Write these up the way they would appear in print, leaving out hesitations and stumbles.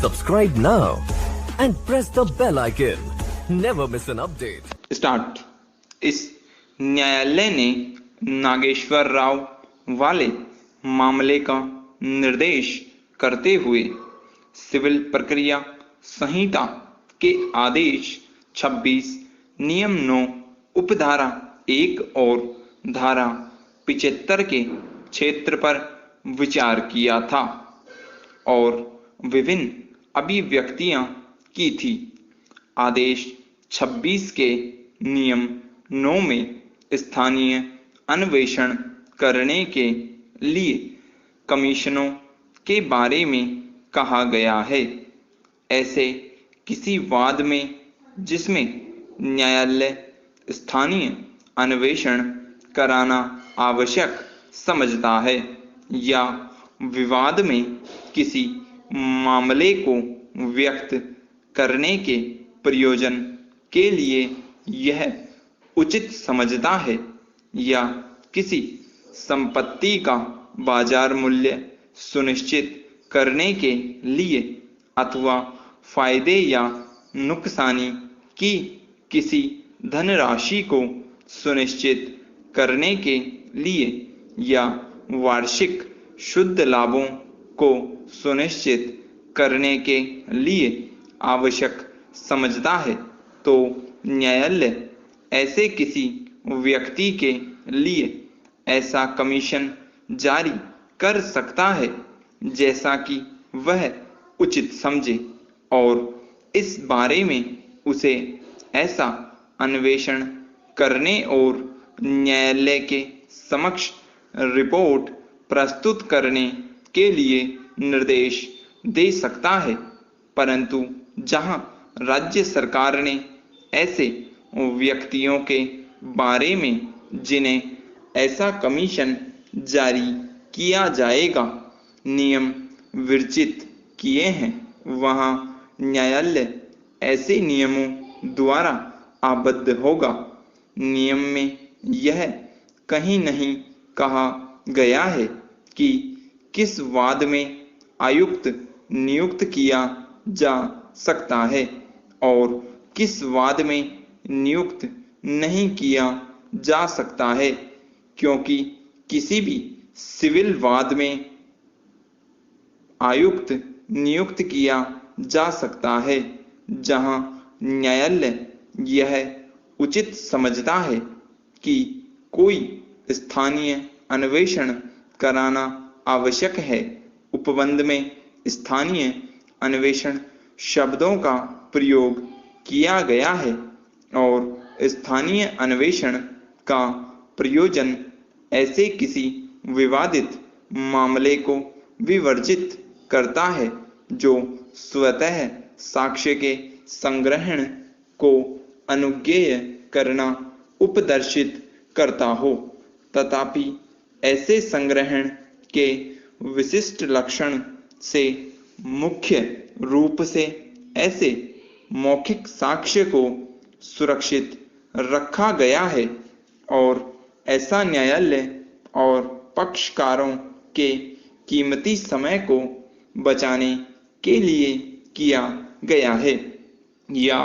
Subscribe now and press the bell icon. Never miss an update. Start. इस न्यायालय ने नागेश्वर राव वाले मामले का निर्देश करते हुए सिविल प्रक्रिया संहिता के आदेश 26, नियम 9, उपधारा 1 और धारा 75 के क्षेत्र पर विचार किया था और विभिन्न अभिव्यक्तियां की थी। आदेश 26 के नियम 9 में स्थानीय अन्वेषण करने के लिए कमीशनों के बारे में कहा गया है। ऐसे किसी वाद में जिसमें न्यायालय स्थानीय अन्वेषण कराना आवश्यक समझता है या विवाद में किसी मामले को व्यक्त करने के प्रयोजन के लिए यह उचित समझता है या किसी संपत्ति का बाजार मूल्य सुनिश्चित करने के लिए अथवा फायदे या नुकसानी की किसी धनराशि को सुनिश्चित करने के लिए या वार्षिक शुद्ध लाभों को सुनिश्चित करने के लिए आवश्यक समझता है तो न्यायालय ऐसे किसी व्यक्ति के लिए ऐसा कमीशन जारी कर सकता है जैसा कि वह उचित समझे और इस बारे में उसे ऐसा अन्वेषण करने और न्यायालय के समक्ष रिपोर्ट प्रस्तुत करने के लिए निर्देश दे सकता है। परंतु जहां राज्य सरकार ने ऐसे व्यक्तियों के बारे में जिन्हें ऐसा कमीशन जारी किया जाएगा नियम विरचित किए हैं वहां न्यायालय ऐसे नियमों द्वारा आबद्ध होगा। नियम में यह कहीं नहीं कहा गया है कि किस वाद में आयुक्त नियुक्त किया जा सकता है और किस वाद में नियुक्त नहीं किया जा सकता है, क्योंकि किसी भी सिविल वाद में आयुक्त नियुक्त किया जा सकता है जहां न्यायालय यह उचित समझता है कि कोई स्थानीय अन्वेषण कराना आवश्यक है। उपबंध में स्थानीय अन्वेषण शब्दों का प्रयोग किया गया है और स्थानीय अन्वेषण का प्रयोजन ऐसे किसी विवादित मामले को विवर्जित करता है जो स्वतः साक्ष्य के संग्रहण को अनुज्ञेय करना उपदर्शित करता हो। तथापि ऐसे संग्रहण के विशिष्ट लक्षण से मुख्य रूप से ऐसे मौखिक साक्ष्य को सुरक्षित रखा गया है और ऐसा न्यायालय और पक्षकारों के कीमती समय को बचाने के लिए किया गया है या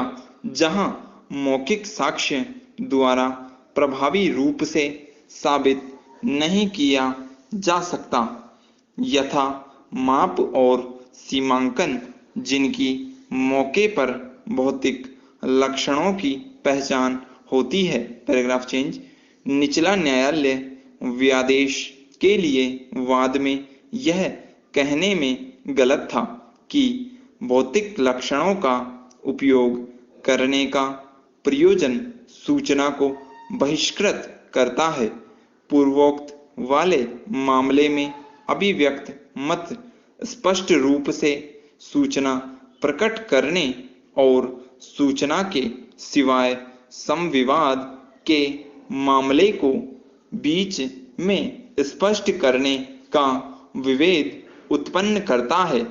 जहां मौखिक साक्ष्य द्वारा प्रभावी रूप से साबित नहीं किया जा सकता यथा माप और सीमांकन जिनकी मौके पर भौतिक लक्षणों की पहचान होती है। Paragraph change. निचला न्यायालय व्यादेश के लिए वाद में यह कहने में गलत था कि भौतिक लक्षणों का उपयोग करने का प्रयोजन सूचना को बहिष्कृत करता है। पूर्वोक्त वाले मामले में अभिव्यक्त मत स्पष्ट रूप से सूचना प्रकट करने और सूचना के सिवाय समविवाद के मामले को बीच में स्पष्ट करने का विभेद उत्पन्न करता है।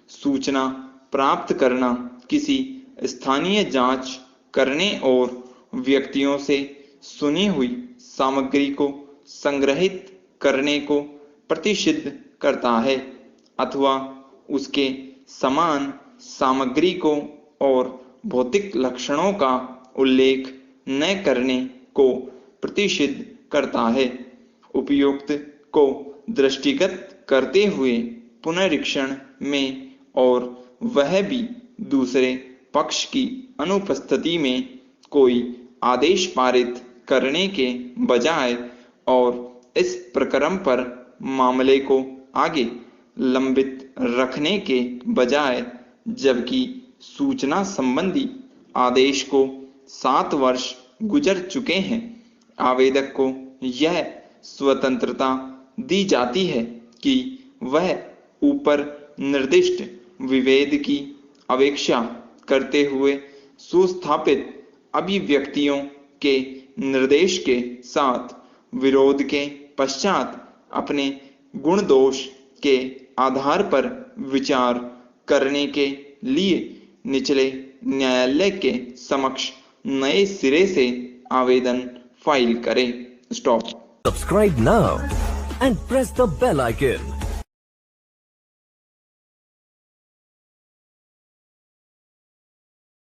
सूचना प्राप्त करना किसी स्थानीय जांच करने और व्यक्तियों से सुनी हुई सामग्री को संग्रहित करने को प्रतिषिद्ध करता है अथवा उसके समान सामग्री को और भौतिक लक्षणों का उल्लेख न करने को प्रतिषिद्ध करता है। उपयुक्त को दृष्टिगत करते हुए पुनरीक्षण में और वह भी दूसरे पक्ष की अनुपस्थिति में कोई आदेश पारित करने के बजाय और इस प्रकरण पर मामले को आगे लंबित रखने के बजाय, जबकि सूचना संबंधी आदेश को 7 वर्ष गुजर चुके हैं, आवेदक को यह स्वतंत्रता दी जाती है कि वह ऊपर निर्दिष्ट विभेद की अपेक्षा करते हुए सुस्थापित अभिव्यक्तियों के निर्देश के साथ विरोध के पश्चात अपने गुण दोष के आधार पर विचार करने के लिए निचले न्यायालय के समक्ष नए सिरे से आवेदन फाइल करें। Stop. Subscribe now and press the bell icon.